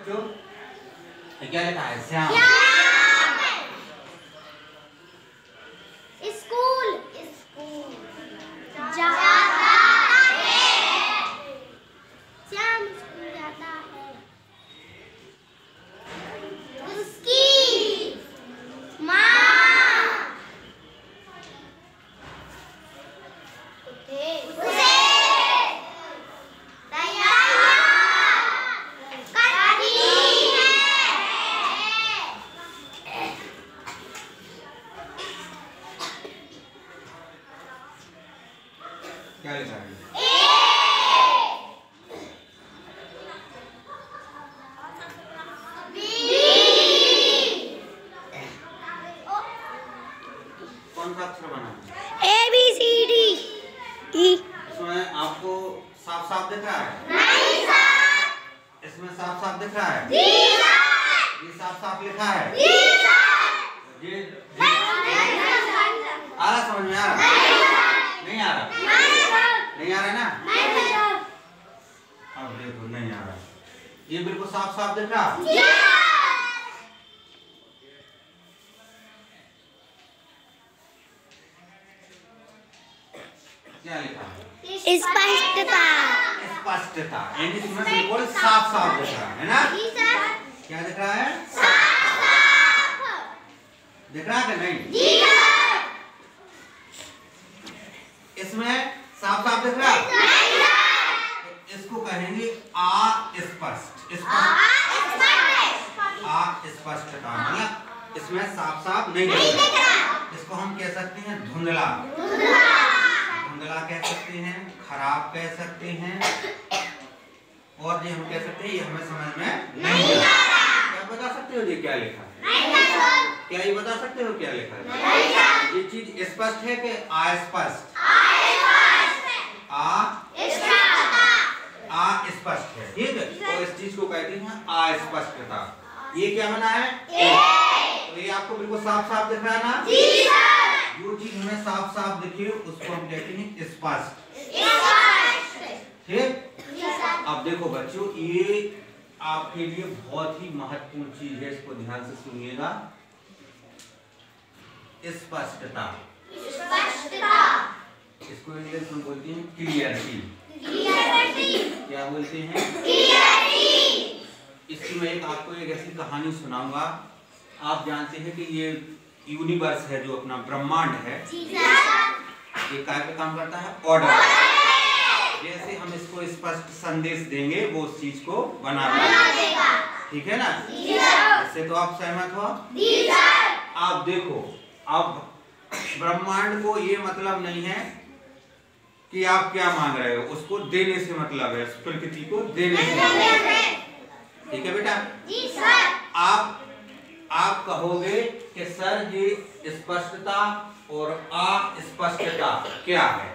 बच्चों? क्या लिखा है? श्याम। स्कूल जाता है। श्याम स्कूल जाता है। उसकी माँ उसे क्या लिखा है? कौन सा अक्षर बना है? ABCD। इसमें आपको साफ साफ दिख रहा है? नहीं सर। इसमें साफ साफ दिख रहा है? जी सर। ये साफ साफ लिखा है? जी सर। ये आ रहा, समझ में आ रहा? नहीं आ रहा? नहीं आ रहा ना? अब देखो नहीं आ रहा। ये बिल्कुल साफ साफ दिख रहा? क्या लिखा है? स्पष्टता। स्पष्टता, यानी इसमें बिल्कुल साफ साफ दिख रहा है ना? क्या दिख रहा है? दिख रहा है कि नहीं? इसमें साफ साफ दिख रहा है? इसको कहेंगे अस्पष्ट। अस्पष्टता मतलब इसमें साफ साफ नहीं दिख रहा। इसको हम कह सकते हैं धुंधला। धुंधला कह सकते हैं, खराब कह सकते हैं, और ये हम कह सकते हैं ये हमें समझ में नहीं आ रहा। क्या बता सकते हो ये क्या लिखा है? क्या ये बता सकते हो क्या लिखा है? ये चीज स्पष्ट है कि अस्पष्ट? अस्पष्ट है, ठीक है। और इस चीज को कहते हैं अस्पष्टता। ये क्या बना है? तो ये आपको बिल्कुल साफ साफ दिख रहा है ना? जो चीज हमें साफ साफ दिखे उसको हम कहते हैं स्पष्ट, ठीक। अब देखो बच्चों, ये आपके लिए बहुत ही महत्वपूर्ण चीज है, इसको ध्यान से सुनिएगा। स्पष्टता, इसको इंग्लिश में बोलते हैं क्लियरिटी। क्या बोलते हैं? इसकी मैं आपको एक ऐसी कहानी सुनाऊंगा। आप जानते हैं कि ये यूनिवर्स है जो अपना ब्रह्मांड है, ये काय पे काम करता है? ऑर्डर। जैसे हम इसको स्पष्ट संदेश देंगे वो उस चीज को बना देगा, ठीक है ना? इससे तो आप सहमत हो? आप देखो, अब ब्रह्मांड को ये मतलब नहीं है कि आप क्या मांग रहे हो, उसको देने से मतलब है, प्रकृति को देने से मतलब है, ठीक है बेटा? आप कहोगे कि सर ये स्पष्टता और अस्पष्टता क्या है?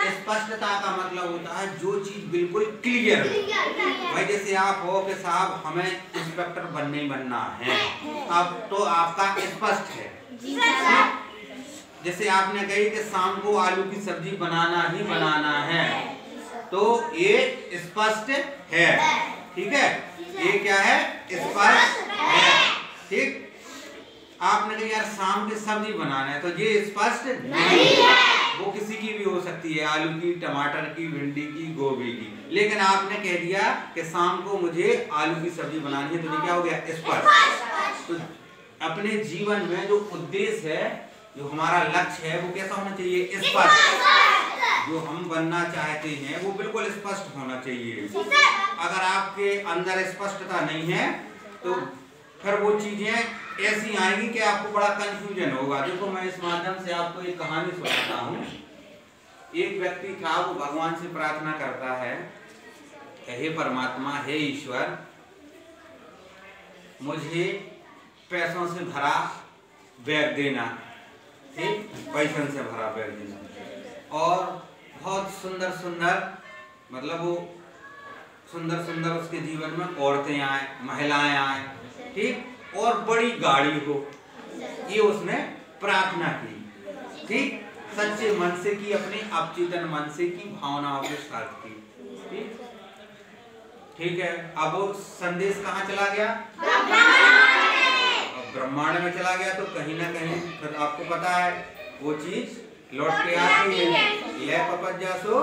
स्पष्टता का मतलब होता है जो चीज बिल्कुल क्लियर हो। भाई जैसे आप हो कि साहब हमें इंस्पेक्टर बनना है, अब तो आपका स्पष्ट है। जैसे आपने कही कि शाम को आलू की सब्जी बनाना ही बनाना है, तो ये स्पष्ट है, ठीक है? ये क्या है? स्पष्ट है, ठीक। आपने कहा यार शाम की सब्जी बनाना है, तो ये स्पष्ट नहीं है। वो किसी की भी हो सकती है, आलू की, टमाटर की, भिंडी की, गोभी की, लेकिन आपने कह दिया कि शाम को मुझे आलू की सब्जी बनानी है, तो ये क्या हो गया? स्पष्ट। तो अपने जीवन में जो उद्देश्य है, जो हमारा लक्ष्य है, वो कैसा होना चाहिए? स्पष्ट। जो हम बनना चाहते हैं वो बिल्कुल स्पष्ट होना चाहिए। अगर आपके अंदर स्पष्टता नहीं है तो फिर वो चीजें ऐसी आएंगी कि आपको बड़ा कंफ्यूजन होगा। देखो मैं इस माध्यम से आपको एक कहानी सुनाता हूँ। एक व्यक्ति था, वो भगवान से प्रार्थना करता है, हे परमात्मा, हे ईश्वर, मुझे पैसों से भरा बैग देना, ठीक, पैसों से भरा बैग देना, और बहुत सुंदर सुंदर, मतलब वो सुंदर सुंदर उसके जीवन में औरतें आए, महिलाएं आए, ठीक, और बड़ी गाड़ी हो, ये उसने प्रार्थना की, ठीक, सच्चे मन से की, अपने अवचेतन मन से की, भावनाओं के साथ की, ठीक। ठीक है, अब वो संदेश कहाँ चला गया? ब्रह्मांड में चला गया। तो कहीं ना कहीं फिर आपको पता है वो चीज लौट के आती है। ले पपत जासो,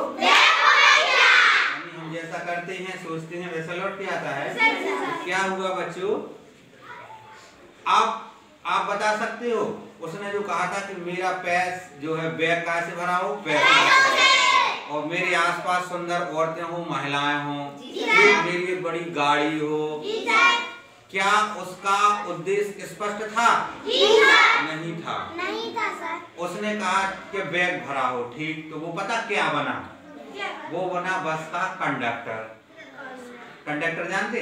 हम जैसा करते हैं सोचते हैं वैसा लौट के आता है। तो क्या हुआ बच्चों, आप बता सकते हो? उसने जो कहा था कि मेरा पैस जो है बैग कहाँ से भरा हो? पैसों। और मेरे आसपास सुंदर औरतें हो, महिलाएं हो, मेरी एक बड़ी गाड़ी हो। क्या उसका उद्देश्य स्पष्ट था? नहीं था। नहीं था सर। उसने कहा कि बैग भरा हो, ठीक। तो वो पता क्या बना? वो बना बस का कंडक्टर। कंडक्टर जानते?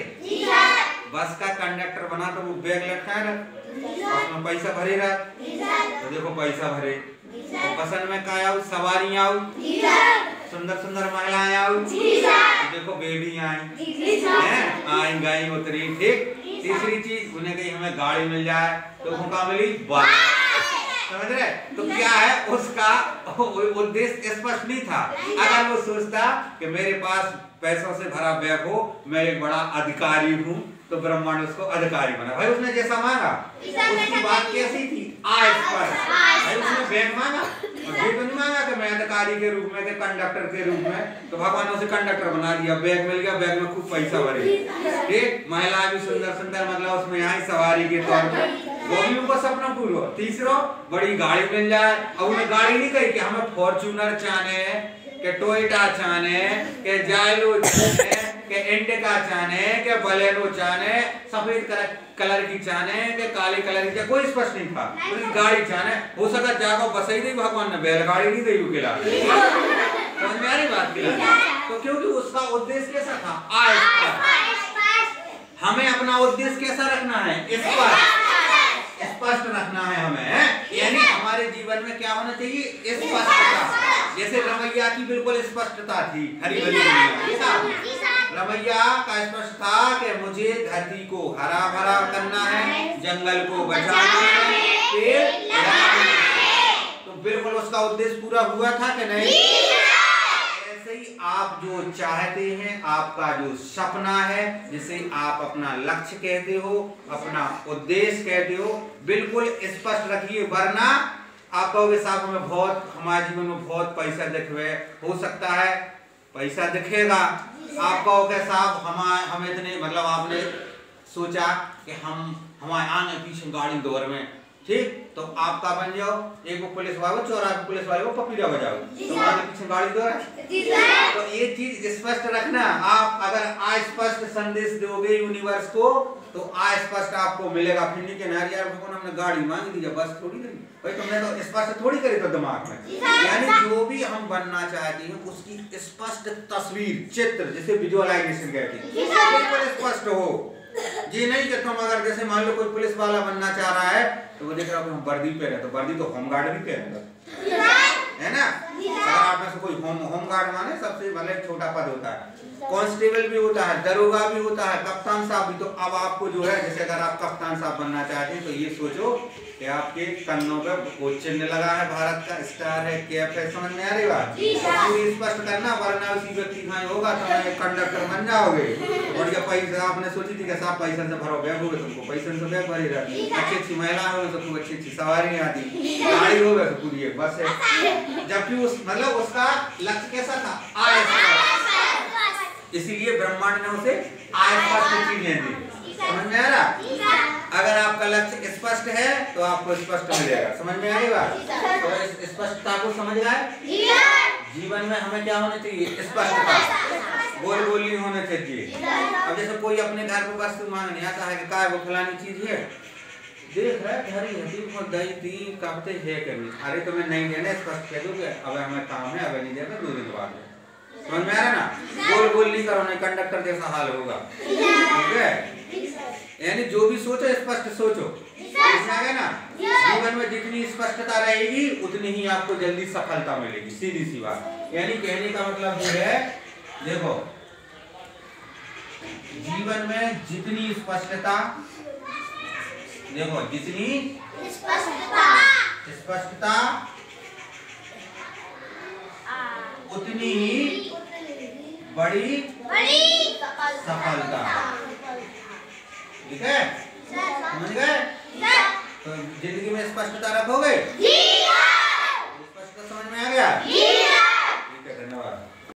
बस का कंडक्टर बना। तो वो बैग लटका रहा, उसमें पैसा भरे रहा। तो देखो पैसा भरे, तो पसंद में क्या आऊ? सवारी आऊ, सुंदर सुंदर महिलाएं आऊ। तो देखो बेबी आई गई उतरी, ठीक। तीसरी चीज उन्हें कही हमें गाड़ी मिल जाए, तो उनका मिली बस। समझ रहे? तो क्या है, उसका उद्देश्य स्पष्ट नहीं था। अगर वो सोचता कि मेरे पास पैसों से भरा बैग हो, मैं एक बड़ा अधिकारी हूँ, तो ब्रह्मांड उसको अधिकारी बना। भाई उसने जैसा मांगा, उसकी बात कैसी थी? अस्पष्ट। भाई उसने बैग मांगा और ये तो नहीं मांगा कि मैं अधिकारी के रूप में, कंडक्टर के रूप में। तो भगवान ने उसे कंडक्टर बना दिया, बैग मिल गया, बैग में खूब पैसा भरे, ठीक। महिला भी सुंदर सुंदर, मतलब उसमें यहाँ सवारी के तौर पर, वो भी उनको सपना पूरा। तीसरा, बड़ी गाड़ी मिल जाए। अब उन्हें गाड़ी नहीं कही कि हमें फॉर्च्यूनर चाहने, के टोयोटा चाहने, के जायलो चाहने, के इंडिका चाहने, के बलेनो चाहने, सफेद कलर की चाहने, के काले कलर की, कोई स्पष्ट नहीं था। उनकी गाड़ी चाहने। हो सका जागो बस ही नहीं, भगवान ने बैलगाड़ी नहीं दी उकेला। समझ में आ रही बात? तो क्योंकि उसका उद्देश्य कैसा था? हमें अपना उद्देश्य कैसा रखना है? स्पष्ट रखना है हमें। यानी हमारे जीवन में क्या होना चाहिए? स्पष्टता। जैसे रमैया की बिल्कुल स्पष्टता थी, हरी भरी रमैया का स्पष्ट था कि मुझे धरती को हरा भरा करना है, जंगल को बचाना है, पेड़ लगाना है। तो बिल्कुल उसका उद्देश्य पूरा हुआ था कि नहीं? ऐसे ही आप जो चाहते हैं, आपका जो सपना है, जिसे आप अपना लक्ष्य कहते हो, अपना उद्देश्य कहते हो, बिल्कुल स्पष्ट रखिए। वरना आप कहोगे साहब हमें बहुत, हमारे जीवन में बहुत पैसा दिखे, हो सकता है पैसा दिखेगा। आप कहोगे साहब हम इतने, मतलब आपने सोचा कि हम हमारे आगे पीछे गाड़ी दौड़ में, ठीक। तो आपका बन जाओ, एक वो पुलिस वाले, चौराहे पुलिस वाले को पपीरा बजाओ, तो आगे पीछे गाड़ी दौड़। तो ये चीज स्पष्ट रखना। आप अगर अस्पष्ट संदेश दोगे यूनिवर्स को, तो अस्पष्ट आपको मिलेगा। फिर नहीं कहना यार भगवान हमने गाड़ी मांग दी, बस थोड़ी करी भाई, तुमने तो स्पष्ट थोड़ी करी तो दिमाग में। यानी जो भी हम बनना चाहते हैं उसकी स्पष्ट तस्वीर, चित्र, जिसे विजुअलाइजेशन कहते हैं, बिल्कुल स्पष्ट हो। ये नहीं कि तुम अगर जैसे मान लो कोई पुलिस वाला बनना चाह रहा है, तो वो देख रहा है हम वर्दी पहने, तो वर्दी तो होमगार्ड भी पहनेगा, है ना। अगर आप में से कोई होमगार्ड माने सबसे भले छोटा पद होता है, कांस्टेबल भी होता है, दरोगा भी होता है, कप्तान साहब भी। तो अब आपको जो है, जैसे अगर आप कप्तान साहब बनना चाहते हैं, तो ये सोचो कि आपके कन्नों पे वो चिन्ह लगा है, भारत का स्टार है, कैप है। समझ में आ रही बात? पूरी स्पष्ट करना, वरना उसी व्यक्ति का होगा तो मैं कंडक्टर बन जाओगे। और जब पैसा आपने सोची थी कि साहब पैसा से भरो बैग, होगे तुमको पैसा से बैग भरी रहती, अच्छी अच्छी महिला हो तो खूब अच्छी अच्छी सवारी आती, गाड़ी हो गए तो पूरी एक बस है। जबकि उस मतलब उसका लक्ष्य कैसा था? इसीलिए ब्रह्मांड ने उसे अस्पष्ट चीजें दी। समझ में आ रहा? अगर आपका लक्ष्य स्पष्ट है तो आपको स्पष्ट मिलेगा। समझ में आई बात? तो इस स्पष्टता को समझ गए? जीवन में हमें क्या होना चाहिए? स्पष्टता, गोल गोल नहीं होना चाहिए। अब जैसे कोई अपने घर पर वस्तु मांगने आता है कि क्या वो फलानी चीज है, देख रहा है घरी हटी को दही दी कब तक है करनी, अरे तो मैं नहीं देना, स्पष्ट कह दूं कि अब हमें काम है, अब नहीं देना, 2 दिन बाद। समझ में आ रहा ना? गोल गोल नहीं करो, नहीं कंडक्टर जैसा हाल होगा, ठीक है। यानी जो भी सोचो स्पष्ट सोचो, है ना। जीवन में जितनी स्पष्टता रहेगी उतनी ही आपको जल्दी सफलता मिलेगी, सीधी सी बात। यानी कहने का मतलब ये है, देखो जीवन में जितनी स्पष्टता, देखो जितनी स्पष्टता उतनी ही बड़ी सफलता। ठीक है, समझ गए? तो जिंदगी में स्पष्टता रखोगे? स्पष्टता समझ में आ गया?